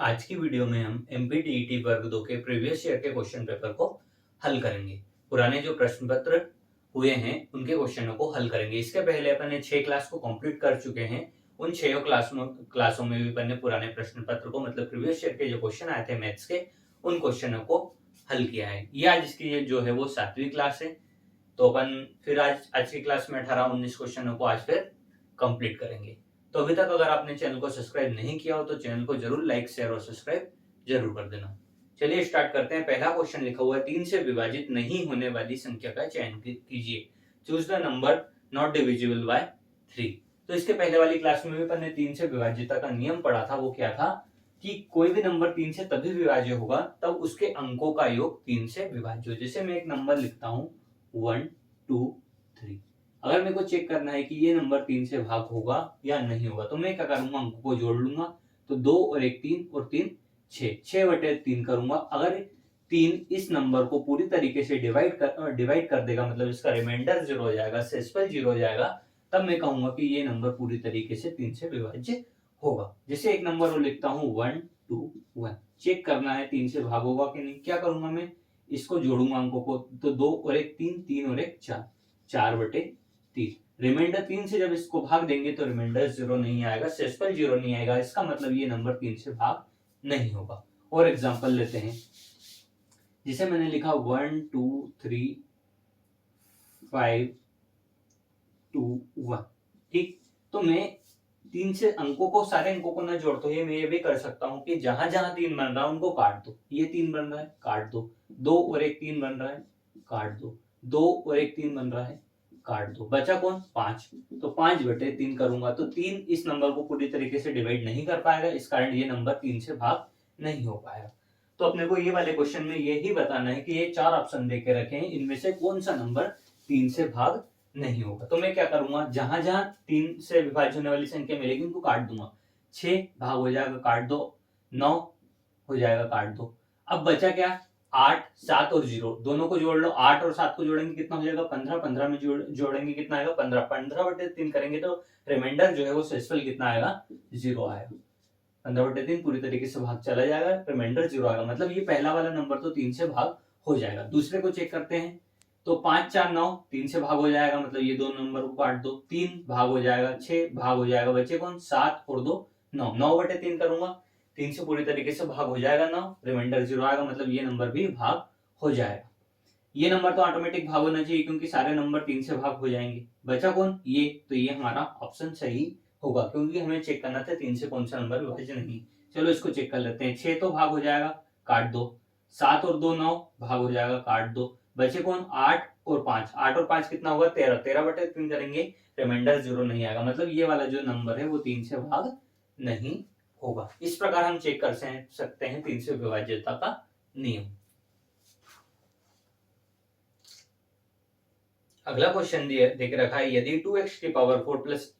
आज की वीडियो में हम एमपीटीईटी वर्ग 2 के प्रीवियस ईयर के क्वेश्चन पेपर को हल करेंगे। पुराने जो प्रश्न पत्र हुए हैं उनके क्वेश्चनों को हल करेंगे। इसके पहले अपन ने 6 क्लास को कंप्लीट कर चुके हैं। उन 6 क्लासों में भी अपन ने पुराने प्रश्न पत्र को मतलब प्रीवियस ईयर के जो क्वेश्चन आए थे मैथ्स के उन क्वेश्चनों को हल किया है। ये आज इसकी जो है वो 7वीं क्लास है। तो अपन फिर आज की क्लास में 18-19 क्वेश्चनों को आज फिर कंप्लीट करेंगे। तो अभी तक अगर आपने चैनल को सब्सक्राइब नहीं किया हो तो चैनल को जरूर लाइक शेयर और सब्सक्राइब जरूर कर देना। चलिए स्टार्ट करते हैं। पहला क्वेश्चन लिखा हुआ है 3 से विभाजित नहीं होने वाली संख्या का चयन कीजिए। Choose the number not divisible by 3। तो इसके पहले वाली क्लास में भी अपन ने 3 से विभाज्यता का नियम पढ़ा था। वो क्या था कि कोई भी नंबर 3 से तभी विभाज्य होगा तब उसके अंकों का योग 3 से विभाज्य हो। जैसे मैं एक नंबर लिखता हूं 1 2 3। अगर मेरे को चेक करना है कि ये नंबर 3 से भाग होगा या नहीं होगा तो मैं क्या करूंगा, अंकों को जोड़ लूंगा। तो 2 और 1 3 और 3 6, 6/3 करूंगा। अगर 3 इस नंबर को पूरी तरीके से डिवाइड कर देगा, मतलब इसका रिमाइंडर 0 हो जाएगा, सेसिमल 0 हो जाएगा, तब मैं कहूंगा कि ये नंबर पूरी तरीके से 3 से विभाज्य होगा। जैसे एक नंबर और लिखता हूं 1 2 1। चेक करना है 3 से भाग होगा कि नहीं। क्या करूंगा, मैं इसको जोड़ूंगा अंकों को। तो 2 और 1 3, 3 और 1 4, 4/3। रिमाइंडर 3 से जब इसको भाग देंगे तो रिमाइंडर 0 नहीं आएगा, सेसिमल 0 नहीं आएगा। इसका मतलब ये नंबर 3 से भाग नहीं होगा। और एग्जांपल लेते हैं। जिसे मैंने लिखा 1 2 3 5 2 1। ठीक, तो मैं 3 से अंकों को, सारे अंकों को ना जोड़ते हुए मैं ये भी कर सकता हूं कि जहां जहां 3 बन रहा है उनको काट दो। ये 3 बन रहा है, काट दो। 2 और 1 3 बन रहा है, काट दो। 2 और 1 3 बन रहा है, काट दो। बचा कौन, 5। तो 5/3 करूंगा तो 3 इस नंबर को पूरी तरीके से डिवाइड नहीं कर पाएगा। इस कारण ये नंबर 3 से भाग नहीं हो पाएगा। तो अपने को ये वाले क्वेश्चन में यही बताना है कि ये 4 ऑप्शन देके रखे हैं, इनमें से कौन सा नंबर 3 से भाग नहीं होगा। तो मैं क्या करूंगा, जहां जहां 3 से विभाज्य होने वाली संख्या मिलेगी उनको काट दूंगा। 6 भाग हो जाएगा, काट दो। 9 हो जाएगा, काट दो। अब बचा क्या, 8 7 और 0 दोनों को जोड़ लो। 8 और 7 को जोड़ेंगे कितना हो जाएगा, 15। 15 में जोड़ेंगे कितना आएगा, 15। 15/3 करेंगे तो रिमाइंडर जो है वो सेसिमल कितना आएगा, 0 आएगा। 15/3 पूरी तरीके से भाग चला जाएगा, रिमाइंडर 0 आएगा। मतलब ये पहला वाला नंबर तो 3 से भाग हो जाएगा। दूसरे को चेक करते हैं। तो 5 4 9 3 से भाग हो जाएगा, मतलब ये दो नंबर को काट दो। 3 भाग हो जाएगा, 6 भाग हो जाएगा, बचे कौन, 7 और 2 9। 9/3 करूंगा, 3 से पूरी तरीके से भाग हो जाएगा 9, रिमाइंडर 0 आएगा, मतलब ये नंबर भी भाग हो जाएगा। ये नंबर तो ऑटोमेटिक भाग होना चाहिए क्योंकि सारे नंबर 3 से भाग हो जाएंगे। बचा कौन, ये। तो ये हमारा ऑप्शन सही होगा क्योंकि हमें चेक करना था 3 से कौन सा नंबर विभाज्य नहीं। चलो इसको चेक कर लेते हैं। 6 तो भाग हो जाएगा, काट दो। 7 और 2 9 भाग हो जाएगा, काट दो। बचे कौन, 8 और 5। 8 और 5 कितना होगा, 13। 13/3 करेंगे, रिमाइंडर 0 नहीं आएगा, मतलब ये वाला जो नंबर है वो 3 से भाग नहीं होगा। इस प्रकार हम चेक कर सकते हैं 3 से विभाज्यता का नियम। अगला क्वेश्चन देख रखा है, यदि 2x की power 4 plus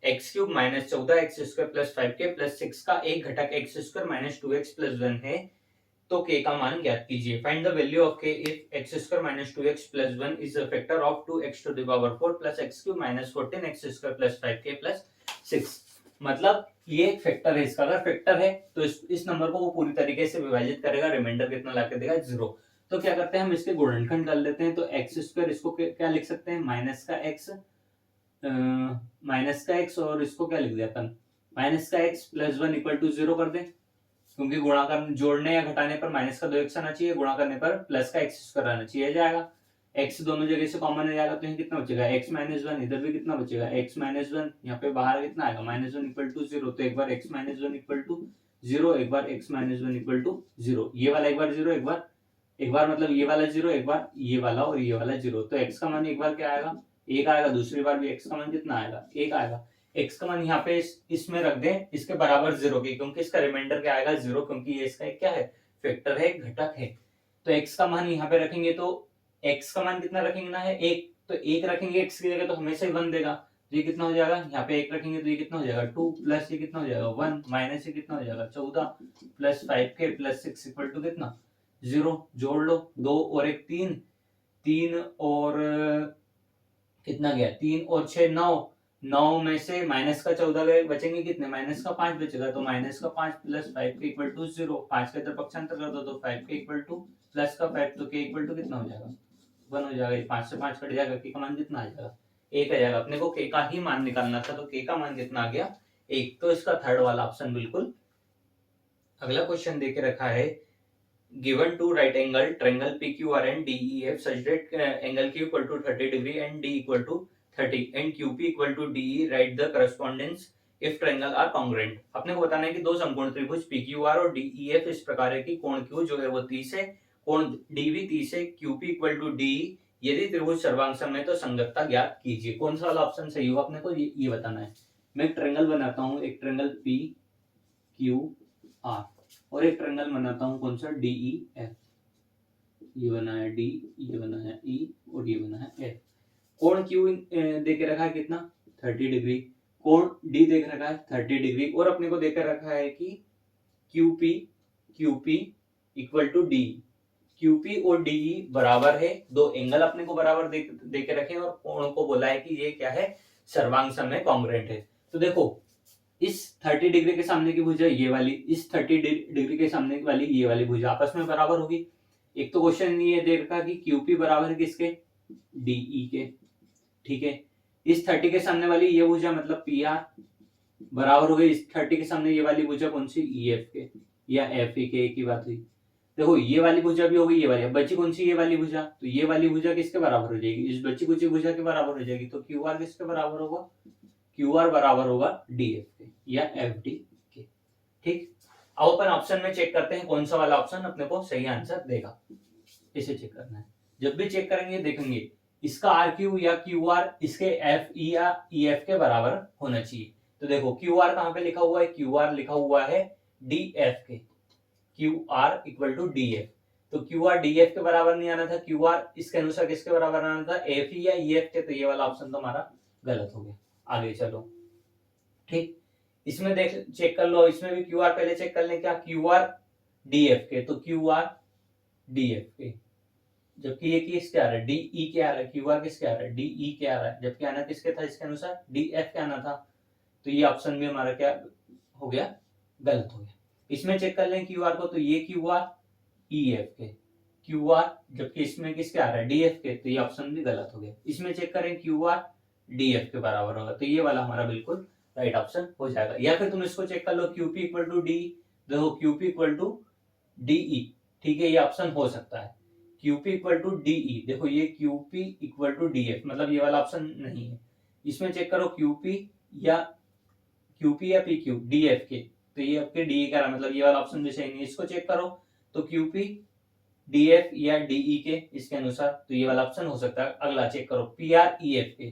x³ minus 14x² plus 5k plus 6 का एक घटक x² माइनस 2x प्लस 1 है तो k का मान ज्ञात कीजिए। Find the value of k if x² minus 2x plus 1 is a factor of 2x to the power 4 plus x³ minus 14x² plus 5k plus 6। मतलब ये एक फैक्टर है, इसका अगर फैक्टर है तो इस नंबर को वो पूरी तरीके से विभाजित करेगा, रिमाइंडर कितना लाके देगा, 0। तो क्या करते हैं, हम इसके गुणनखंड कर लेते हैं। तो x², इसको क्या लिख सकते हैं, माइनस का x, और इसको क्या लिख दिया अपन, माइनस का x प्लस 1 इक्वल टू 0 कर दें। क्योंकि गुणा कर, जोड़ने या घटाने पर माइनस का 2x आना चाहिए, गुणा करने पर प्लस का x² आना चाहिए, जाएगा। x दोनों जगह से कॉमन हो जाएगा तो यहाँ कितना बचेगा, x माइनस 1। इधर भी कितना बचेगा, x माइनस 1। यहाँ पे बाहर कितना आएगा, -1 इक्वल टू 0। तो एक बार x माइनस 1 इक्वल टू 0, एक बार x माइनस 1 इक्वल टू 0। ये वाला एक बार 0, एक बार मतलब ये वाला 0, एक बार ये वाला और ये वाला 0। तो x का मान एक बार क्या आएगा, 1 आएगा। दूसरी बार भी x का मान कितना आएगा, 1 आएगा। x का मान यहाँ पे इसमें रख दें, इसके बराबर 0 की, क्योंकि इसका रिमाइंडर क्या आएगा, 0, क्योंकि ये इसका क्या है, फैक्टर है, घटक है। तो x का मान यहाँ पे रखेंगे तो x का मान कितना रखेंगे ना, है 1। तो 1 रखेंगे x की जगह तो हमेशा ही 1 देगा। तो ये कितना हो जाएगा, यहाँ पे 1 रखेंगे तो ये कितना हो जाएगा, 2 प्लस ये कितना हो जाएगा, 1 माइनस ये कितना हो जाएगा, 14 plus 5k plus 6 equal to कितना, 0। जोड़ लो, 2 और 1 3, 3 और कितना गया, 3 और 6 9, 9 में से माइनस का 14 गए, बचेंगे कितने, माइनस का 5 बचेगा, तो माइनस का 5 प्लस 5 के इक्वल टू 0, 5 के तरफ पक्षांतर कर दो तो 5 के इक्वल टू प्लस का 5 तो के इक्वल टू कितना हो जाएगा, 1 हो जाएगा। 5 से 5 कट जाएगा, के का मान कितना आ जाएगा, 1 आ जाएगा। अपने को के का ही मान निकालना था, तो के का मान कितना आ गया, 1। तो इसका थर्ड वाला ऑप्शन बिल्कुल। अगला क्वेश्चन देके रखा है, given two right angle triangle PQR and DEF such that angle Q equal to 30 degree and D equal to 30 and QP equal to DE, write the correspondence if triangle are congruent। अपने को बताना है कि दो समकोण त्रिभुज PQR और DEF इस प्रकार है कि कोण Q जो है वो 30 है, कोण D भी 30 है, QP equal to DE, यदि त्रिभुज सर्वांग सम है तो संगतता ज्ञात कीजिए। कौन सा वाला ऑप्शन सही होगा, अपने को ये बताना है। मैं एक ट्रायंगल बनाता हूँ, एक ट्रायंगल PQR और एक ट्रायंगल बनाता हूँ, कौन सा, DEF। ये बना है D, ये बना है E और ये बना है F। कोण Q देके रखा है कितना, 30 डिग्री, कोण D देख रखा है 30 डिग्री, और अपने को देकर रखा है कि QP equal to DE। QP और DE बराबर है, दो एंगल अपने को बराबर देके रखे और कोण को बोला है कि ये क्या है, सर्वांग सम है, कॉन्ग्रुएंट है। तो देखो इस 30 डिग्री के सामने की भुजा ये वाली, इस 30 डिग्री के सामने वाली ये वाली भुजा आपस में बराबर होगी। एक तो क्वेश्चन ये दे रखा कि QP बराबर है किसके, DE के, ठीक है। इस 30 के सामने वाली ये भुजा मतलब PR बराबर हो गई इस 30 के सामने ये वाली भुजा कौन सी, EF के या FE के, एक ही बात हुई। देखो ये वाली भुजा भी हो गई, ये वाली, अब बची कौन सी, ये वाली भुजा, तो ये वाली भुजा किसके बराबर हो जाएगी, इस बची कुछ भुजा के बराबर हो जाएगी। तो QR किसके बराबर होगा, QR बराबर होगा DF के या FD के, ठीक। अब अपन ऑप्शन में चेक करते हैं कौन सा वाला ऑप्शन अपने को सही आंसर देगा, इसे चेक करना है। जब भी चेक करेंगे देखेंगे इसका RQ या QR इसके FE या EF के बराबर होना चाहिए। तो देखो QR कहां पे लिखा हुआ है, QR लिखा हुआ है DF के, QR इक्वल टू DF, तो QR DF के बराबर नहीं आना था, QR इसके अनुसार किसके बराबर आना था, FE या EF के, तो ये वाला ऑप्शन तो हमारा गलत हो गया। आगे चलो, ठीक। इसमें देख चेक कर लो, इसमें भी QR पहले चेक कर लें, क्या QR DF के, तो QR DF के, जबकि ये किस क्या आ रहा है, DE के आ रहा है, QR किसके आ रहा है, DE के आ रहा है, जबकि आना किसके था, इसके अनुसार DF के आना था। तो ये ऑप्शन भी हमारा क्या हो गया, गलत हो गया। इसमें चेक कर लें QR को, तो ये QR EF के, QR जबकि इसमें किसके आ रहा है, DF के, तो ये ऑप्शन भी गलत हो गया। इसमें चेक करें QR DF के बराबर होगा, तो ये वाला हमारा बिल्कुल राइट ऑप्शन हो जाएगा। या फिर तुम इसको चेक कर लो, QP इक्वल टू DE, देखो QP इक्वल टू DE, ठीक है, ये ऑप्शन हो सकता है। QP इक्वल टू DE, देखो ये QP इक्वल टू DF, मतलब ये वाला ऑप्शन नहीं है। इसमें चेक करो QP या PQ DF के, तो ये आपके DE का मतलब ये वाला ऑप्शन भी सही नहीं है। इसको चेक करो तो QP DF या DE के इसके अनुसार, तो ये वाला ऑप्शन हो सकता है। अगला चेक करो PR EF के,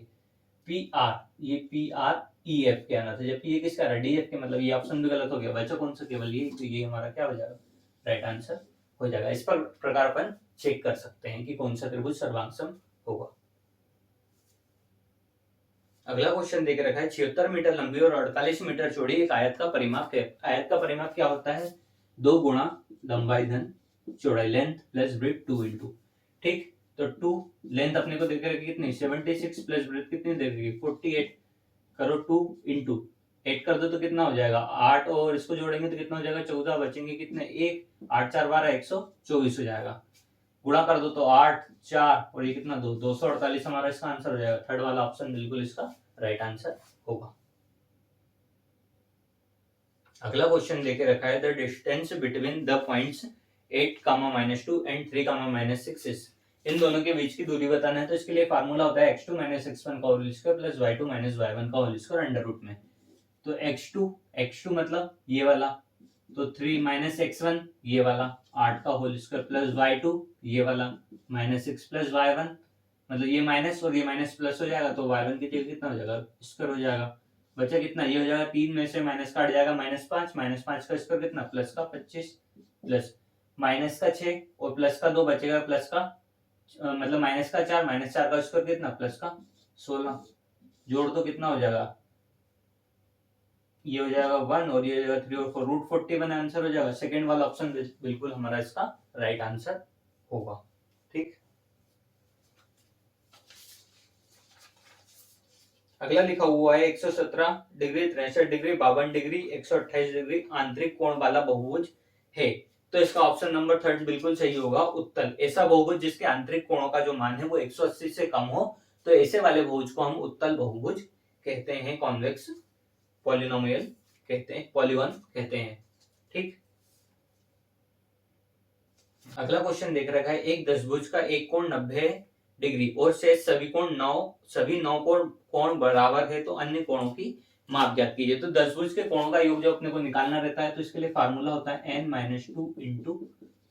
PR ये PR EF के आना था, जबकि ये किसका रहा, DF के, मतलब ये ऑप्शन भी गलत हो गया। बचा कौन सा, केवल ये, तो ये हमारा क्या हो जाएगा, राइट आंसर हो जाएगा। इस पर प्रकार अपन चेक कर सकते हैं कि कौन सा त्रिभुज सर्वांग सम होगा। अगला क्वेश्चन देख रखा है, 76 मीटर लंबी और 48 मीटर चौड़ी एक आयत का परिमाप है। आयत का परिमाप क्या होता है, 2 गुणा लंबाई धन चौड़ाई, लेंथ प्लस ब्रेथ 2 इंटू, ठीक। तो 2 लेंथ अपने को देख रखी कितनी, 76 प्लस ब्रेथ कितनी देख रखी, 48, करो 2 इंटू 8 कर दो तो कितना हो जाएगा 8, और इसको जोड़ेंगे तो कितना हो जाएगा 14, बचेंगे कितने 1, 8 4 12 124 हो जाएगा। गुणा कर दो तो 8 4 और ये कितना 2, 248 हमारा इसका आंसर हो जाएगा। थर्ड वाला ऑप्शन बिल्कुल इसका राइट आंसर होगा। अगला क्वेश्चन लेके रखा है, the distance between the points 8, -2 and 3, -6 इन दोनों के बीच की दूरी बताना है। तो इसके लिए फार्मूला होता है x2 - x1 का whole square plus y2 - y1 का होल स्क्वायर अंडर रूट में। तो x2 मतलब ये वाला, तो 3 - x1 ये वाला, 8 का होल स्क्वायर प्लस y2 ये वाला -6 प्लस y1, मतलब ये माइनस और ये माइनस प्लस हो जाएगा, तो y1 की जगह कितना हो जाएगा, स्क्वायर हो जाएगा। बचा कितना, ये हो जाएगा 3 में से माइनस काट जाएगा -5, -5 का स्क्वायर कितना, प्लस का 25 प्लस माइनस का 6 और प्लस का 2 बचेगा, प्लस का मतलब माइनस का 4, -4 का स्क्वायर कितना, प्लस का 16, जोड़ दो कितना हो जाएगा, ये हो जाएगा 1 और ये हो जाएगा 3 और 4, √41 आंसर हो जाएगा। सेकंड वाला ऑप्शन बिल्कुल हमारा इसका राइट आंसर होगा, ठीक। अगला लिखा हुआ है 117 डिग्री, 63 डिग्री, 52 डिग्री, 128 डिग्री आंतरिक कोण वाला बहुभुज है। तो इसका ऑप्शन नंबर थर्ड बिल्कुल सही होगा, उत्तल। ऐसा बहुभुज जिसके आंतरिक कोणों का जो मान है वो 180 से कम हो, तो ऐसे वाले बहुभुज को हम उत्तल बहुभुज कहते हैं, कॉन्वेक्स पॉलिनोमियल कहते हैं, पॉलीगॉन कहते हैं। ठीक, अगला क्वेश्चन देख रखा है, एक दशभुज का एक कोण 90 डिग्री और शेष सभी नौ कोण बराबर है, तो अन्य कोणों की माप ज्ञात कीजिए। तो दशभुज के कोणों का योग जब अपने को निकालना रहता है तो इसके लिए फार्मूला होता है n-2 इंटू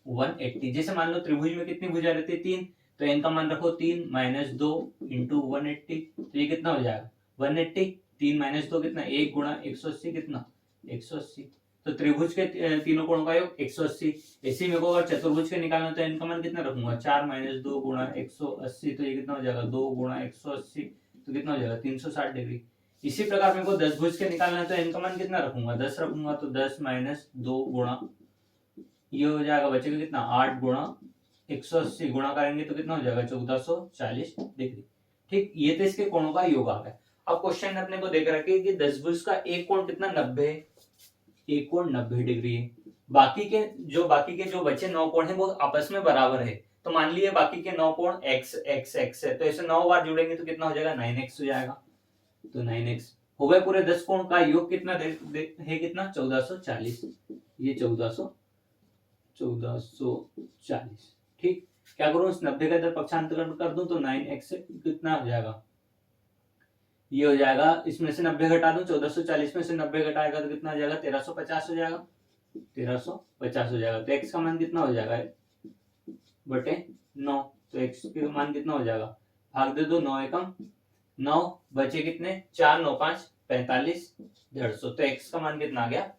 180। जैसे मान लो त्रिभुज में कितनी भुजा रहती है, 3, तो n का मान रखो 3 - 2 इंटू 180, तो ये कितना हो जाएगा 180। 3 - 2 कितना, 1 गुणा 180 कितना 180। तो त्रिभुज के तीनों कोणों का योग 180। इसी में को अगर चतुर्भुज के निकालना तो इनका मान कितना रखूंगा, 4 - 2 गुणा 180, तो ये कितना हो जाएगा 2 गुणा 180, तो कितना हो जाएगा 360 डिग्री। इसी प्रकार मेरे को दशभुज के निकालना है तो इनका मान कितना रखूंगा, 10 रखूंगा, तो 10 - 2 गुणा, ये हो जाएगा बचेगा कितना 8 गुणा 180, गुणा करेंगे तो कितना हो जाएगा 1440 डिग्री। ठीक, ये तो इसके कोणों का योग आ गया। अब क्वेश्चन ने अपने को देख रखा है कि दशभुज का एक कोण कितना 90 है, एक कोण 90 डिग्री है। बाकी के जो बचे 9 कोण है वो आपस में बराबर है। तो मान लिए बाकी के 9 कोण x x x है, तो ऐसे 9 बार जुड़ेंगे तो कितना हो जाएगा 9x हो जाएगा। तो 9x हो गए। पूरे 10 कोण का योग कितना है, कितना 1440, ये 1440। ठीक, क्या करूं, इस 90 का इधर पक्षांतरण कर दूं तो 9x कितना हो जाएगा, ये हो जाएगा, इसमें से 90 घटा दूं, 1440 में से 90 घटाएगा तो कितना हो जाएगा 1350 हो जाएगा, 1350 हो जाएगा। तो x का मान कितना हो जाएगा बटे 9, तो x का मान कितना हो जाएगा, भाग दे दो, 9 एकम 9, बचे कितने 4 9 5 45, 150। तो x का मान कितना आ गया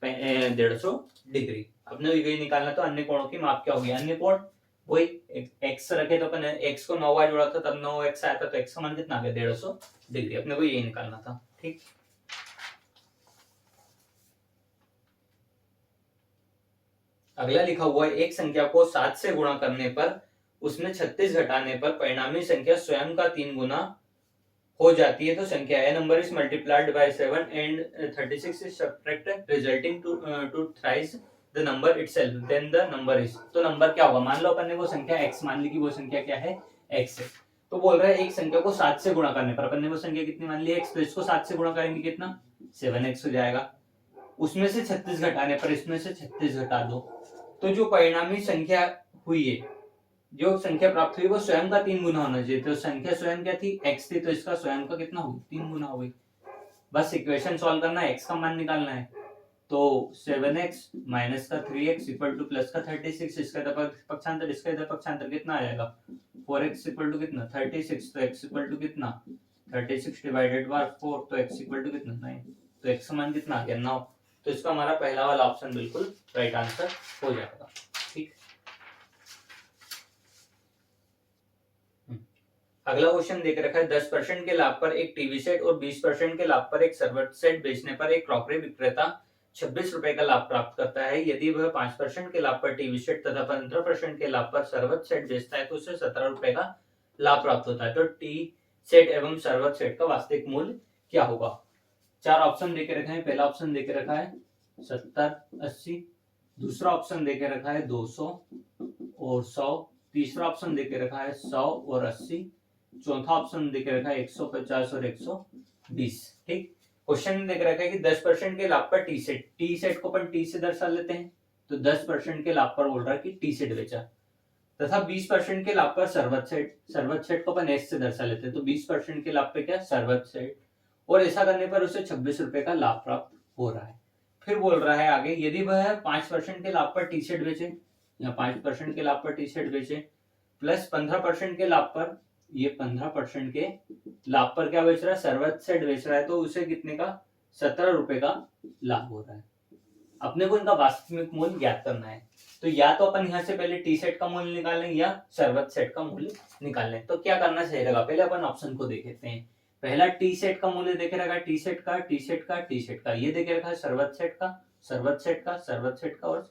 150 डिग्री। अपने यही निकालना, तो अन्य कोणों की माप क्या होगी, अन्य कोण वही x रखे तो अपन x को 9 बार जोड़ा था तब 9x आया था, तो x का मान कितना आ गया 150 डिग्री। अपने को यही निकालना था। ठीक, अगला लिखा हुआ है, एक संख्या को 7 से गुणा करने पर उसमें 36 घटाने पर परिणामी संख्या स्वयं का 3 गुना हो जाती है, तो संख्या a number is multiplied by 7 and 36 is subtracted resulting to thrice the number itself, then the number is। तो नंबर क्या होगा, मान लो अपन ने वो संख्या x मान ली कि वो संख्या क्या है x है। तो बोल रहा है एक संख्या को 7 से गुणा करने पर, अपन ने वो संख्या कितनी मान ली x, तो इसको 7 से गुणा करेंगे कितना 7x हो जाएगा। उसमें से 36 घटाने पर इसमें से 36 घटा दो, तो जो परिणामी संख्या हुई है, जो संख्या प्राप्त हुई वो स्वयं का 3 गुना होना चाहिए। तो संख्या स्वयं क्या थी x थी, तो इसका स्वयं का कितना होगा 3 गुना हो गई। बस इक्वेशन सॉल्व करना है, x का मान निकालना है। तो 7x माइनस का 3x इक्वल टू प्लस का 36, इसका इधर पक्षांतर इसका इधर पक्षांतर कितना आ जाएगा 4x इक्वल टू कितना 36, तो x इक्वल टू कितना 36 डिवाइडेड बाय 4, तो x इक्वल टू कितना 9, तो x का मान कितना आ गया 9। तो इसका हमारा पहला वाला ऑप्शन बिल्कुल राइट आंसर हो जाएगा। ठीक, अगला क्वेश्चन देख रखा है, 10% के लाभ पर एक टीवी सेट और 20% के लाभ पर एक सर्वर सेट बेचने पर एक क्रॉकरी विक्रेता 26 रुपए का लाभ प्राप्त करता है। यदि वह 5% के लाभ पर टीवी सेट तथा 15% के लाभ पर सर्वर सेट बेचता है तो उसे 17 रुपए का लाभ प्राप्त होता है। तो टी सेट एवं सर्वर सेट का वास्तविक मूल्य क्या होगा। 4 ऑप्शन देके रखे हैं। पहला ऑप्शन देके रखा है 70 80, दूसरा ऑप्शन देके रखा है 200 और 100, तीसरा ऑप्शन देके रखा है 100 और 80, चौथा ऑप्शन देके रखा है 150 और 120। ठीक, क्वेश्चन में देख रखा है कि 10% के लाभ पर टी सेट को अपन टी से दर्शा लेते हैं, तो 10% के लाभ पर बोल रहा है कि टी सेट बेचा, तथा 20% के लाभ पर सर्वत सेट को अपन एस से दर्शा लेते हैं, तो 20% के लाभ पे क्या सर्वत सेट, और ऐसा करने पर उसे 26 रुपए का लाभ प्राप्त हो रहा है। फिर बोल रहा है आगे, यदि वह 5% के लाभ पर टी सेट बेचे या 5% के लाभ पर टी सेट बेचे प्लस 15% के लाभ पर, ये 15% के लाभ पर क्या बेच रहा है सर्वत सेट बेच रहा है, तो उसे कितने का 17 रुपए का लाभ हो रहा है। अपने को इनका वास्तविक मूल्य ज्ञात करना है, तो या तो अपन यहाँ से पहले टी सेट का मूल्य निकाल लें या सर्वत सेट का मूल्य निकाल लें। तो क्या करना सही रहेगा, पहले अपन ऑप्शन को देख लेते हैं। पहला टी सेट का मूल्य देखे रखा है, टी सेट का ये देखे रखा है सर्वत सेट का और सर्वत सेट का।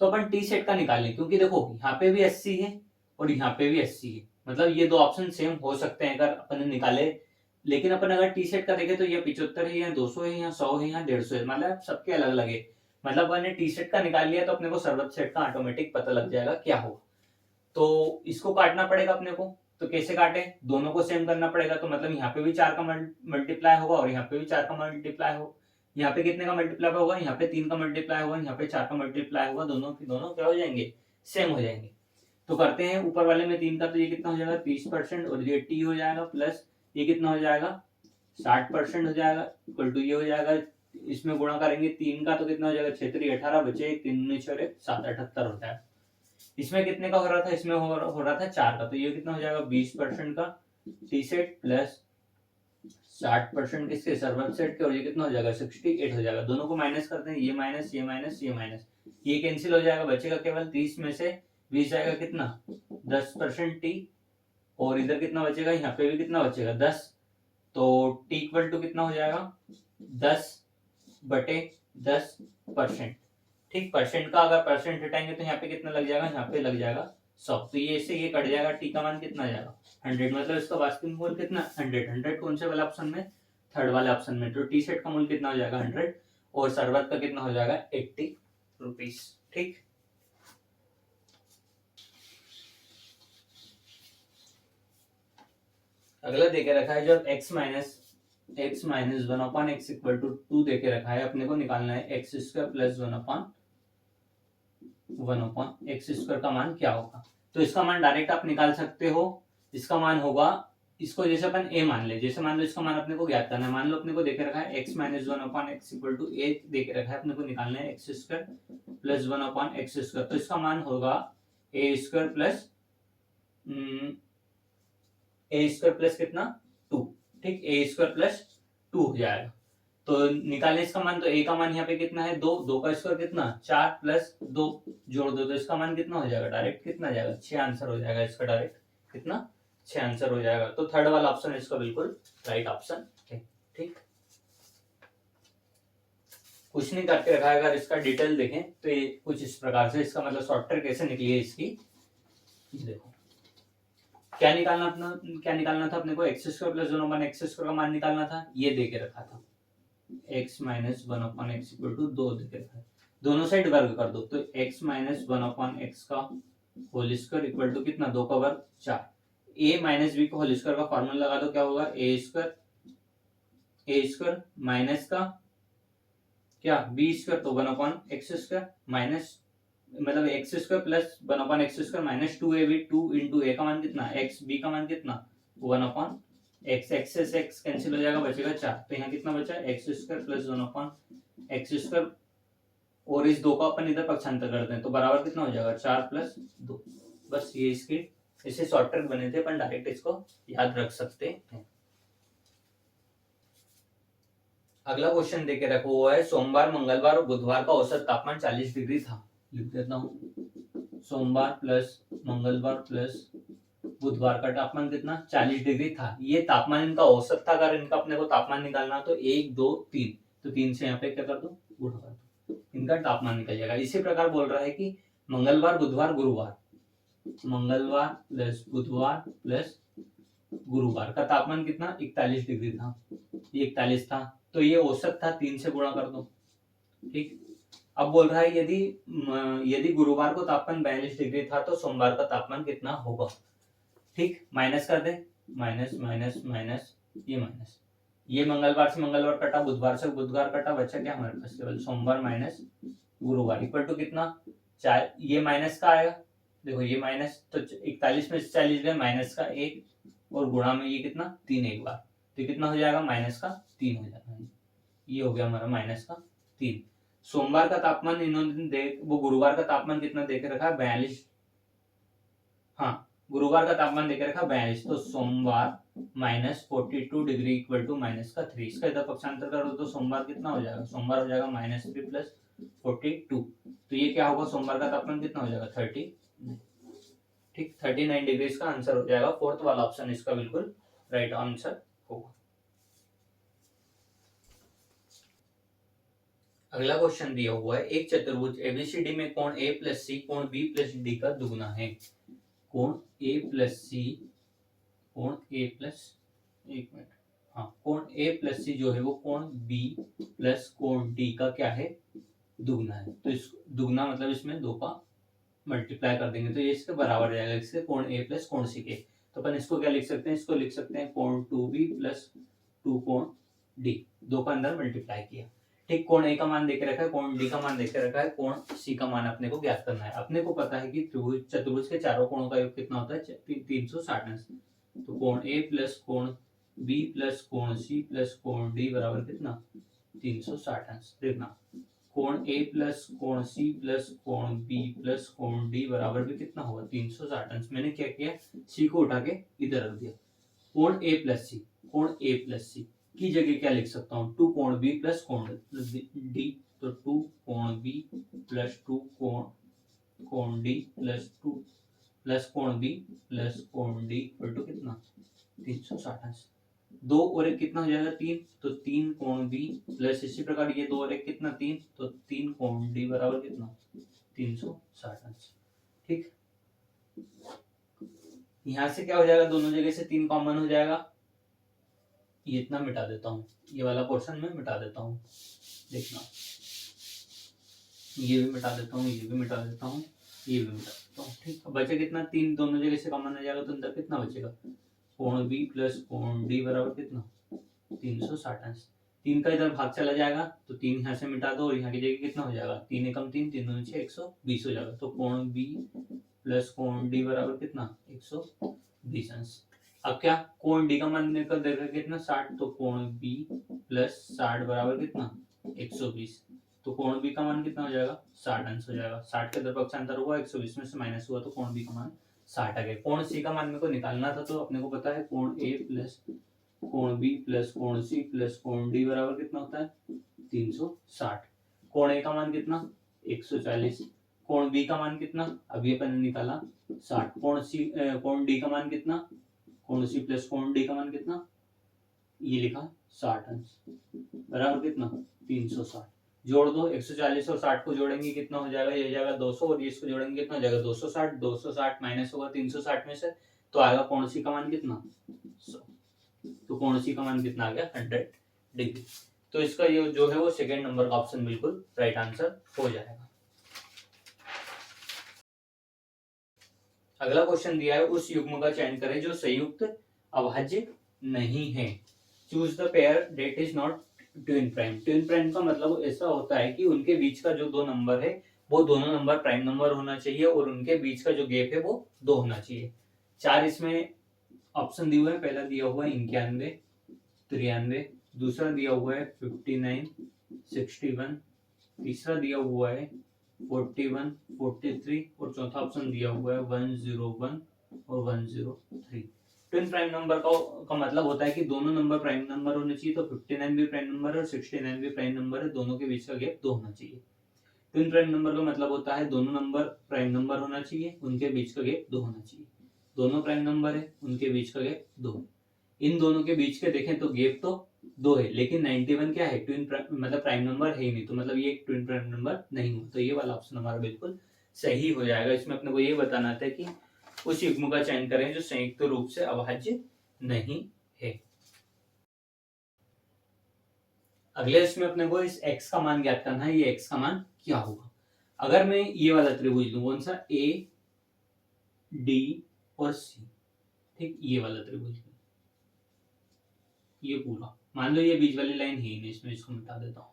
तो अपन टी सेट का निकालें, क्योंकि देखो यहाँ पे भी 80 है और यहाँ पे भी 80 है, मतलब ये दो ऑप्शन सेम हो सकते हैं अगर अपन निकाले लेकिन अपन अगर टी सेट का देखें तो ये 75 है, या 200 है, या 100 है, या 150 है, मतलब सबके अलग अलग है। मतलब अपन ने टी सेट का निकाल लिया तो अपने को सर्वत सेट का ऑटोमेटिक पता लग जाएगा क्या होगा। तो इसको काटना पड़ेगा अपने को, तो कैसे काटे, दोनों को सेम करना पड़ेगा। तो मतलब यहाँ पे भी 4 का मल्टीप्लाई होगा और यहाँ पे भी 4 का मल्टीप्लाई होगा। यहाँ पे कितने का मल्टीप्लाई होगा, यहाँ पे 3 का मल्टीप्लाई होगा, यहाँ पे 4 का मल्टीप्लाई होगा, दोनों के दोनों क्या हो जाएंगे, सेम हो जाएंगे। तो करते हैं, ऊपर वाले में 3 का, तो ये कितना हो जाएगा 30%, और ये टी हो जाएगा, प्लस ये कितना हो जाएगा 60% हो जाएगा, इक्वल टू ये हो जाएगा, इसमें गुणा करेंगे 3 का तो कितना हो जाएगा 6 3 18, बचे 3 9 6 7 78 हो जाएगा। इसमें कितने का हो रहा था, इसमें हो रहा था 4 का, तो ये कितना हो जाएगा 20% का टी सेट प्लस 60% किसके सर्वर सेट के, और ये कितना हो जाएगा 68 हो जाएगा। दोनों को माइनस करते हैं, ये माइनस ये माइनस ये माइनस, ये कैंसिल हो जाएगा, बचेगा केवल 30 में से 20 जाएगा कितना 10% टी, और इधर कितना बचेगा, यहाँ पे भी कितना बचेगा 10, तो टी इक्वल टू कितना हो जाएगा 10/10%। ठीक, परसेंट का अगर परसेंट हटाएंगे तो यहाँ पे कितना लग जाएगा, यहाँ पे लग जाएगा 100, तो ये से ये कट जाएगा, टी का मान कितना आ जाएगा 100, मतलब इसका वास्तविक मूल्य कितना 100 कौन से वाले ऑप्शन में, थर्ड वाले ऑप्शन में। तो टी सेट का मूल्य कितना हो जाएगा 100, और शरबत का कितना हो जाएगा 80 रुपीज। ठीक, अगला देके रखा है, जब x minus 1/x equal to 2 देके रखा है, अपने को निकालना है x square plus 1/x square का मान क्या होगा। तो इसका मान डायरेक्ट आप निकाल सकते हो, इसका मान होगा, इसको जैसे अपन a मान ले, जैसे मान लो इसका मान अपने को ज्ञात करना है, मान लो अपने को देके रखा है x minus 1/x equal to a देके रखा है, अपने को निकालना है x square plus 1/x square, तो इसका मान होगा a square plus A square plus कितना 2। ठीक, ए स्क्वायर प्लस 2 हो जाएगा। तो निकालें इसका मान, तो ए का मान यहाँ पे कितना है 2, 2 का स्क्वायर कितना 4 प्लस 2 जोड़ दो, तो इसका मान कितना हो जाएगा, डायरेक्ट कितना आ जाएगा 6 आंसर हो जाएगा इसका, डायरेक्ट कितना 6 आंसर हो जाएगा। तो थर्ड वाला ऑप्शन इसका बिल्कुल राइट ऑप्शन है। ठीक, कुछ नहीं करके रखा है, अगर इसका डिटेल देखें तो ये कुछ इस प्रकार से, इसका मतलब सॉफ्टवेयर कैसे निकली है इसकी, देखो क्या निकालना था अपने को, x square plus 1/x square का मान निकालना था, ये देके रखा था x minus 1/x equal to 2 देके रखा है, दोनों साइड वर्ग कर दो, तो x माइनस 1/x का होल स्क्वायर इक्वल टू कितना 2 का वर्ग 4, a माइनस b का होल स्क्वायर का फॉर्मूला लगा दो, क्या होगा a स्क्वायर माइनस का क्या b स्क्वायर, तो 1/x स्क्वायर माइनस, मतलब x square plus 1/x square minus 2ab, 2 into a का मान कितना x, b का मान कितना 1/x, x से x कैंसिल हो जाएगा, बचेगा 4, तो यहाँ कितना बचा x square plus 1/x square, और इस 2 का अपन इधर पक्षांतर करते हैं तो बराबर कितना हो जाएगा 4 प्लस 2। बस ये इसके इसे शॉर्टकट बने थे, अपन डायरेक्ट इसको याद रख सकते हैं। अगला क्वेश्चन देके रखा हुआ है, सोमवार मंगलवार और बुधवार का औसत तापमान 40 डिग्री था, लिख देता हूँ, सोमवार प्लस मंगलवार प्लस बुधवार का तापमान कितना 40 डिग्री था, ये तापमान इनका औसत था। अगर इनका अपने को तापमान निकालना तो 1 2 3, तो 3 से यहाँ पे क्या कर दो गुणा कर दो, इनका तापमान निकल जाएगा। इसी प्रकार बोल रहा है कि मंगलवार बुधवार गुरुवार, मंगलवार प्लस बुधवार प्लस गुरुवार का तापमान कितना 41 डिग्री था, ये 41 था, तो ये औसत था, 3 से गुणा कर दो। ठीक, अब बोल रहा है यदि गुरुवार को तापमान 42 डिग्री था तो सोमवार का तापमान कितना होगा। ठीक, माइनस कर दे, माइनस माइनस माइनस, ये माइनस, ये मंगलवार से मंगलवार कटा, बुधवार से बुधवार कटा, बचा क्या हमारे पास केवल सोमवार माइनस गुरुवार इक्वल टू कितना 4, ये माइनस का आएगा, देखो ये माइनस, तो 41 में से 40 गए, माइनस का 1, और गुणा में ये कितना 3 एक बार, तो कितना हो जाएगा माइनस का 3 हो जाएगा, ये हो गया हमारा माइनस का 3। सोमवार का तापमान इन्होंने वो गुरुवार का तापमान कितना देके रखा है 42, हाँ गुरुवार का तापमान देके रखा 42, तो सोमवार minus 42 degree equal to minus का 3, इसका इधर पक्षांतर करो तो सोमवार कितना हो जाएगा, सोमवार हो जाएगा -3 प्लस 42, तो ये क्या होगा सोमवार का तापमान कितना हो जाएगा 30। ठीक, 39 डिग्री इसका आंसर हो जाएगा, फोर्थ वाला ऑप्शन इसका बिल्कुल राइट आंसर होगा। अगला क्वेश्चन दिया हुआ है, एक चतुर्भुज एबीसीडी में कोण ए प्लस सी कोण बी प्लस डी का दुगुना है, कोण ए प्लस सी कोण ए प्लस, एक मिनट, हाँ, कोण ए प्लस सी जो है वो कोण बी प्लस कोण डी का क्या है, दुगना है। तो इस दुगना मतलब इसमें दो का मल्टीप्लाई कर देंगे तो ये इसके बराबर हो जाएगा, इसके कोण ए प्लस कोण सी के। तो अपन इसको क्या लिख सकते हैं, इसको लिख सकते हैं कोण 2b प्लस 2 कोण डी, दो का अंदर मल्टीप्लाई किया। ठीक, कोण ए का मान देके रखा है, कोण डी का मान देके रखा है, कोण सी का मान अपने को ज्ञात करना है। अपने को पता है कि त्रिभुज चतुर्भुज के चारों कोणों का योग कितना होता है, 360 अंश। तो कोण ए प्लस कोण बी प्लस कोण सी प्लस कोण डी बराबर कितना, 360 अंश। देखना, कोण ए प्लस कोण सी प्लस कोण बी प्लस कोण डी बराबर भी कितना होगा, 360 अंश। मैंने क्या किया, सी को उठा के इधर रख दिया। कोण ए प्लस सी, कोण ए प्लस सी की जगह क्या लिख सकता हूँ, 2 कोण बी प्लस कोण डी। तो 2 कोण बी प्लस 2 कोण डी प्लस 2 प्लस कोण बी प्लस कोण डी इक्वल टू कितना, 360 अंश। दो और एक कितना हो जाएगा, 3। तो 3 कोण बी प्लस इसी प्रकार ये 2 और एक कितना, 3। तो 3 कोण डी बराबर कितना, 360 अंश। ठीक, यहां से क्या हो जाएगा, दोनों जगह से 3 कॉमन हो जाएगा। ये इतना मिटा देता हूँ, ये वाला पोर्शन में मिटा देता हूँ। देखना, ये भी मिटा देता हूँ, ये भी मिटा देता हूँ, ये भी मिटा देता हूँ। ठीक, अब बचे कितना, 3 दोनों जगह से कॉमन हो जाएगा तो अंदर कितना बचेगा, कोण बी प्लस कोण डी बराबर कितना, 360 अंश। 3 का इधर भाग चला जाएगा तो 3 यहाँ से मिटा दो और यहाँ की जगह कितना हो जाएगा, 3 एकम 3, 3 दूनी 6, 120 हो जाएगा। तो कोण बी प्लस कोण डी बराबर कितना, 120 अंश। अब क्या, कोण डी का मान निकल देगा कितना, 60। तो कोण बी प्लस 60 बराबर कितना, 120। तो कोण बी का मान कितना हो जाएगा, 60 अंश हो जाएगा। 60 के अंदर पक्षांतर हुआ, 120 में से माइनस हुआ तो कोण बी का मान 60 आ गया। कोण सी का मान मेरे को निकालना था, तो अपने को पता है कोण ए प्लस कोण बी प्लस कोण सी प्लस कोण डी बराबर कितना होता है, 360। कोण ए का मान कितना, 140। कोण बी का मान कितना, अभी अपन ने निकाला 60। कोण डी का मान कितना, कोण सी प्लस कोण डी का मान कितना, ये लिखा 60 अंश बराबर कितना, 360। जोड़ दो, 140 और 60 को जोड़ेंगे कितना हो जाएगा, ये हो जाएगा 200 और इसको जोड़ेंगे कितना हो जाएगा, 260। 260 माइनस होगा 360 में से तो आएगा कोण सी का मान कितना, 100। तो कोण सी का मान कितना आ गया, 100 डिग्री। तो इसका ये जो है वो सेकंड नंबर का ऑप्शन बिल्कुल राइट आंसर हो जाएगा। अगला क्वेश्चन दिया है, उस युग्म का चयन करें जो संयुक्त अभाज्य नहीं है। Choose the pair that is not twin prime. Twin prime का मतलब ऐसा होता है कि उनके बीच का जो दो नंबर है वो दोनों नंबर प्राइम नंबर होना चाहिए और उनके बीच का जो गैप है वो 2 होना चाहिए। 4 इसमें ऑप्शन दिए हुए हैं। पहला दिया हुआ है 91, 93, दूसरा दिया हुआ है 59, 61, तीसरा दिया हुआ है 41, 43 और चौथा ऑप्शन दिया हुआ है 101 और 103। ट्विन प्राइम नंबर का मतलब होता है कि दोनों नंबर प्राइम नंबर होने चाहिए। तो 59 भी प्राइम नंबर है और 69 भी प्राइम नंबर है, दोनों के बीच का गैप 2 होना चाहिए। ट्विन प्राइम नंबर का मतलब होता है दोनों नंबर प्राइम नंबर होना चाहिए, उनके बीच का गैप 2 होना चाहिए। दोनों प्राइम नंबर है, उनके बीच का गैप 2 है। इन दोनों के बीच के देखें तो गैप तो 2 है, लेकिन 91 क्या है, ट्विन मतलब प्राइम नंबर है ही नहीं, तो मतलब ये एक ट्विन प्राइम नंबर नहीं हुआ। तो ये वाला ऑप्शन हमारा बिल्कुल सही हो जाएगा। इसमें अपने को ये बताना था कि उस युग्म का चयन करें जो संयुक्त रूप से अभाज्य नहीं है। अगले इसमें अपने को इस x का मान ज्ञात करना है। ये x का मान क्या होगा, अगर मैं ये वाला त्रिभुज लूं, कौन सा, a d और c, ठीक, ये वाला त्रिभुज, ये पूरा मान लो ये बीच वाली लाइन है ही नहीं, इसमें इसको मिटा देता हूँ।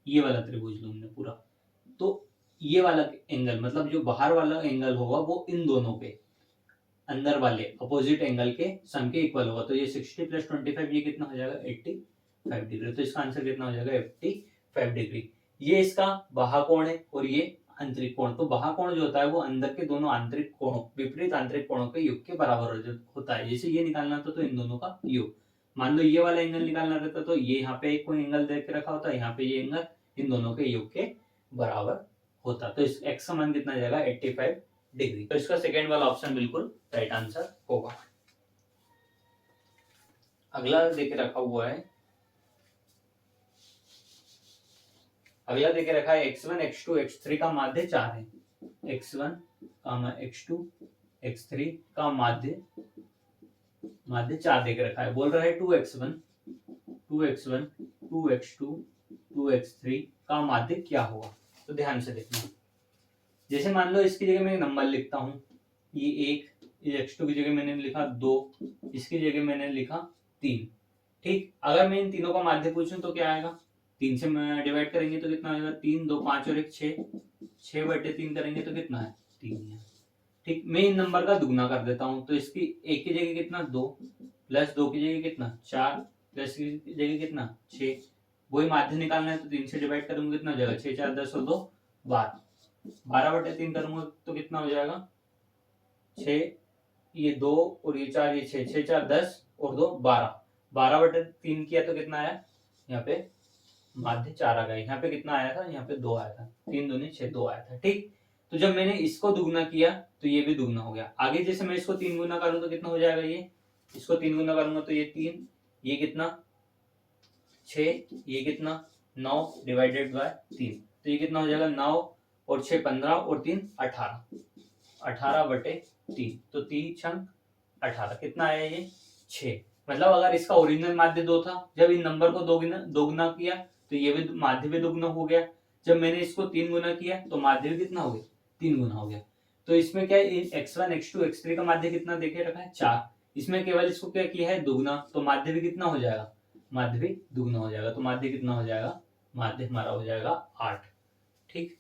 ये वाला त्रिभुज लूं हमने पूरा, तो ये वाला एंगल मतलब जो बाहर वाला एंगल होगा वो इन दोनों पे अंदर वाले अपोजिट एंगल के सम के इक्वल होगा। तो ये 60 प्लस 25 ये कितना हो जाएगा, 85 डिग्री। तो इसका आंसर कितना हो जाएगा, 85 डिग्री। ये इसका बाह्य कोण है और ये आंतरिक कोण। तो बाह्य कोण जो होता है वो अंदर के दोनों आंतरिक कोणों, विपरीत आंतरिक कोणों के योग के बराबर होता है। जैसे ये निकालना था तो इन दोनों का योग, मान लो ये वाला एंगल निकालना रहता तो ये यहाँ पे एक कोई एंगल देख के रखा होता, यहाँ पे ये एंगल इन दोनों के योग के बराबर होता। तो इस x का मान कितना जाएगा, 85 डिग्री। तो इसका सेकेंड वाला ऑप्शन बिल्कुल राइट आंसर होगा। अगला देके रखा हुआ है, अगला देके रखा है x1, x2, x3 का माध्य 4 है। x1, x2, x3 का माध्य 4 देके रखा है। बोल रहा है 2x1 2x1 2x2 2x3 का माध्य क्या होगा। तो ध्यान से देखना, जैसे मान लो इसकी जगह मैं नंबर लिखता हूँ, ये 1, x2 की जगह मैंने लिखा 2, इसकी जगह मैंने लिखा 3। ठीक, अगर मैं इन तीनों का माध्य पूछूं तो क्या आएगा, 3 से डिवाइड करेंगे तो कितना आएगा, 3 2 5 और 1 6, 6/3 करेंगे तो कितना है 3। ठीक, मैं इन नंबर का दुगना कर देता हूँ, तो इसकी एक की जगह कितना 2, प्लस 2 की जगह कितना 4, प्लस की जगह कितना 6। वही माध्य निकालना है तो 3 से डिवाइड करूंगा कितना हो जाएगा, 6 4 10 और 2 12, 12/3 करूंगा तो कितना हो जाएगा 6, ये 2 और ये 4, ये 6, 6 4 10 और 2 12, 12/3 किया तो कितना आया, यहाँ पे माध्य 4 आ गया। यहाँ पे कितना आया था, यहाँ पे 2 आया था, 3 दूनी 6 2 आया था। ठीक, तो जब मैंने इसको दुगना किया तो ये भी दुगना हो गया। आगे जैसे मैं इसको 3 गुना करूं तो कितना हो जाएगा, ये इसको 3 गुना करूंगा तो ये 3, ये कितना 6, ये कितना 9 डिवाइडेड बाय 3, तो ये कितना हो जाएगा 9 और 6 15 और 3 18, 18/3, तो 3 छंग 18, कितना आया ये 6। मतलब अगर इसका ओरिजिनल माध्य 2 था, जब इन नंबर को दोगुना किया तो ये भी माध्य भी दोगुना हो गया। जब मैंने इसको 3 गुना किया तो माध्य भी कितना हो गया, 3 गुना हो गया। तो इसमें क्या है, x1 x2 x3 का माध्य कितना देखे रखा है 4, इसमें केवल इसको क्या किया है दुगना, तो माध्य भी कितना हो जाएगा, माध्य भी दुगना हो जाएगा। तो माध्य कितना हो जाएगा, माध्य हमारा हो जाएगा 8। ठीक,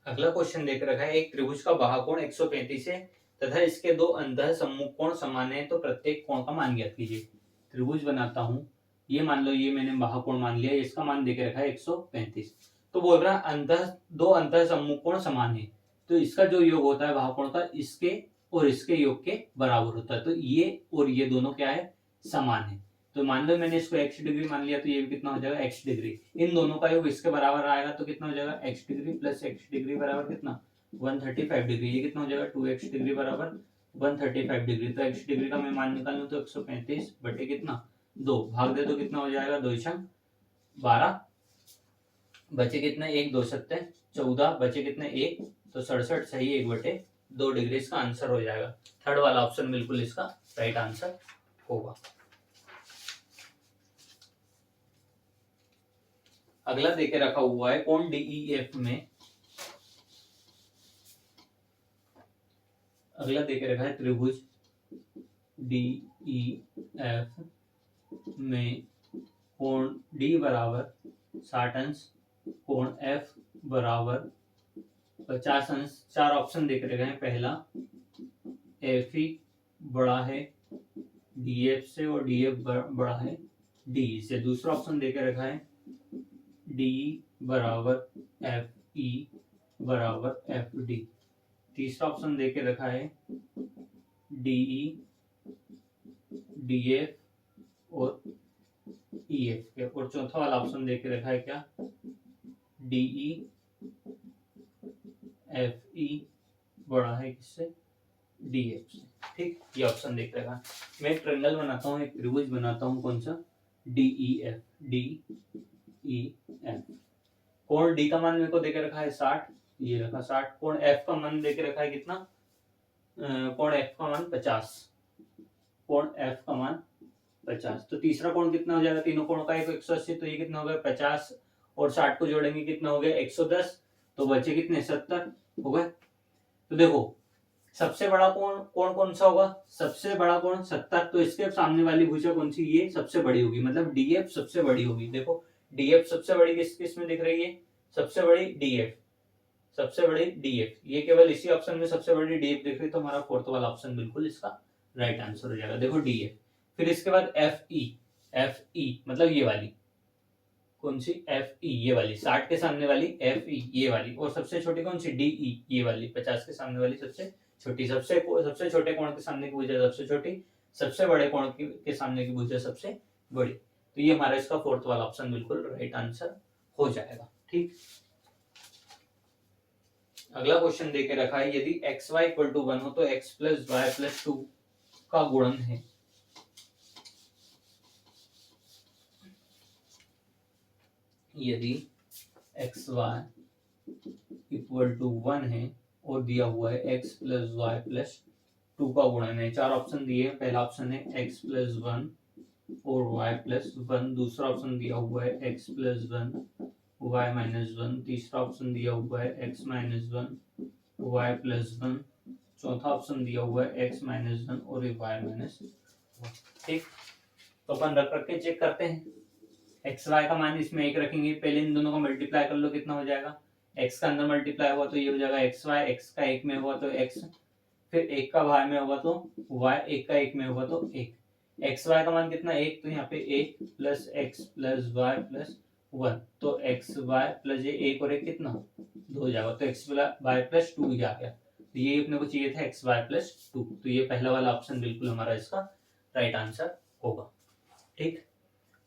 अगला क्वेश्चन देख रखा है, एक त्रिभुज का बाह्य कोण 135 है तथा इसके दो अंतः सम्मुख कोण समान है, तो प्रत्येक कोण का मान ज्ञात कीजिए। त्रिभुज बनाता हूं, ये मान लो ये मैंने बाह्य कोण मान लिया, इसका मान देके रखा है 135। तो बोल रहा है दो अंतः सम्मुख कोण समान है, तो इसका जो योग होता है बाह्य कोण का, इसके और इसके योग के बराबर होता है। तो ये और ये दोनों क्या है, समान है। तो मान लो मैंने इसको x डिग्री मान लिया, तो ये भी कितना हो जाएगा x डिग्री। इन दोनों का योग इसके बराबर आएगा तो कितना हो जाएगा, x degree plus x degree बराबर कितना 135 डिग्री। ये कितना हो जाएगा 2x डिग्री बराबर 135 डिग्री। तो x डिग्री का मैं मान निकालूं तो 135 बटे कितना 2, भाग दे तो कितना हो जाएगा 2 छंग 12, बचे कितने 1 2 7 14, बचे कितने 1, तो 67 सही 1/2 डिग्री इसका आंसर हो जाएगा। थर्ड वाला ऑप्शन बिल्कुल इसका राइट आंसर होगा। अगला देके रखा हुआ है कोण DEF में, अगला देके रखा है त्रिभुज DEF में कोण D बराबर 60 अंश, कोण F बराबर 50 अंश। 4 ऑप्शन देके रखे हैं। पहला FE बड़ा है DF से और DF बड़ा है DE से। दूसरा ऑप्शन देके रखा है DE बराबर FE बराबर FD। तीसरा ऑप्शन देके रखा है DE DF और EF के। और चौथा वाला ऑप्शन देके रखा है क्या, DE FE बड़ा है किससे, DF से। ठीक, ये ऑप्शन देख रखा है। मैं एक ट्रायंगल बनाता हूँ, एक त्रिभुज बनाता हूँ, कौन सा DEF। कोण D का मान मेरे को देके रखा है 60, ये रखा 60। कोण F का मान देके रखा है कितना, कोण F का मान 50, कोण F का मान 50। तो तीसरा कोण कितना हो जाएगा, तीनों कोणों का 180, तो ये कितना हो गया 50 और 60 को जोड़ेंगे कितना हो गया 110, तो बचे कितने 70 हो गए। तो देखो सबसे बड़ा कोण कौन सा होगा, सबसे बड़ा कोण 70, तो इसके सामने वाली भुजा कौन सी, ये सबसे बड़ी होगी, मतलब DF सबसे बड़ी होगी। देखो DF सबसे बड़ी किस में दिख रही है, सबसे बड़ी DF, सबसे बड़ी DF, ये केवल इसी ऑप्शन में सबसे बड़ी DF दिख रही है। तो हमारा फोर्थ वाला ऑप्शन बिल्कुल इसका राइट आंसर हो जाएगा। देखो DF, फिर इसके बाद FE मतलब ये वाली कौन सी, FE ये वाली, 60 के सामने वाली FE ये वाली, और सबसे छोटी कौन सी DE ये वाली, 50 के सामने वाली सबसे छोटी। सबसे छोटे कोण के सामने की भुजा सबसे छोटी, सबसे बड़े कोण के सामने की भुजा सबसे बड़ी। तो ये हमारा इसका फोर्थ वाला ऑप्शन बिल्कुल राइट आंसर हो जाएगा। ठीक, अगला क्वेश्चन देके रखा है, यदि xy = 1 हो तो x + y + 2 का गुणन है। यदि xy = 1 है और दिया हुआ है x प्लस वाई प्लस 2 का गुणन है। 4 ऑप्शन दिए, पहला ऑप्शन है x प्लस 1 और y प्लस 1, दूसरा ऑप्शन दिया हुआ है x प्लस 1 y माइनस 1, तीसरा ऑप्शन दिया हुआ है x माइनस 1 y प्लस 1, चौथा ऑप्शन दिया हुआ है x माइनस 1 और y माइनस 1। ठीक, तो अपन रख के चेक करते हैं। x y का मान इसमें 1 रखेंगे, पहले इन दोनों को मल्टीप्लाई कर लो, कितना हो जाएगा, x का अंदर मल्टीप्लाई हुआ तो ये हो जाएगा x y, x का 1 में हुआ तो x, फिर 1 का y में होगा तो y, 1 का 1 में होगा तो 1, एक्स वाई का मान कितना 1, तो यहाँ पे 1 plus x plus y plus 1, तो एक्स वाई प्लस ये 1 और 1 कितना 2 हो जाएगा, तो एक्स वाई प्लस 2 ये आ गया। तो ये अपने को चाहिए था एक्स वाई प्लस 2, तो ये पहला वाला ऑप्शन बिल्कुल हमारा इसका राइट आंसर होगा। ठीक,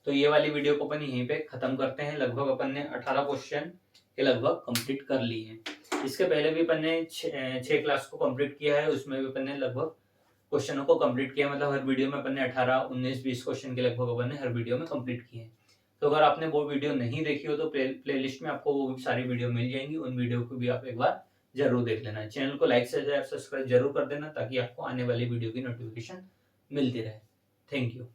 तो ये वाली वीडियो को अपन यहीं पे खत्म करते हैं। लगभग अपन ने 18 क्वेश्चन के लगभग कंप्लीट कर लिए हैं। इसके पहले भी अपन ने 6 क्लास को कंप्लीट किया है, उसमें भी अपन ने लगभग क्वेश्चनों को कंप्लीट किया, मतलब हर वीडियो में अपन ने 18, 19, 20 क्वेश्चन के लगभग अपन ने हर वीडियो में कंप्लीट किए हैं। तो अगर आपने वो वीडियो नहीं देखी हो तो प्लेलिस्ट में आपको वो सारी वीडियो मिल जाएंगी, उन वीडियो को भी आप एक बार जरूर देख लेना। चैनल को लाइक शेयर सब्सक्राइब जरूर कर देना ताकि आपको आने वाली वीडियो की नोटिफिकेशन मिलती रहे। Thank you.